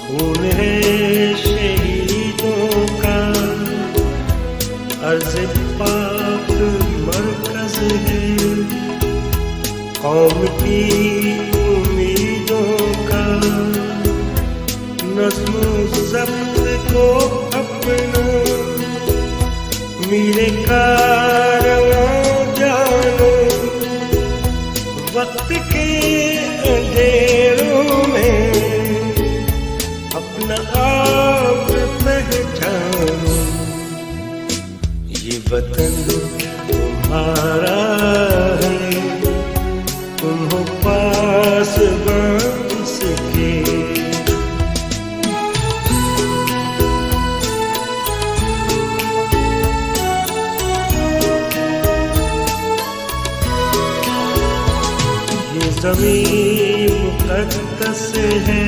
खून है शहीदों का, अर्ज़ पाक मरकज़ है, कौम की उम्मीदों का। नज़्म ज़ब्त को अपना मेरे कारवां जानो, वक्त के अंधेरों में अपना आप पहचानो। ये वतन तुम्हारा है, तुम हो पासबां इसके। ये ज़मीन मुक़द्दस है,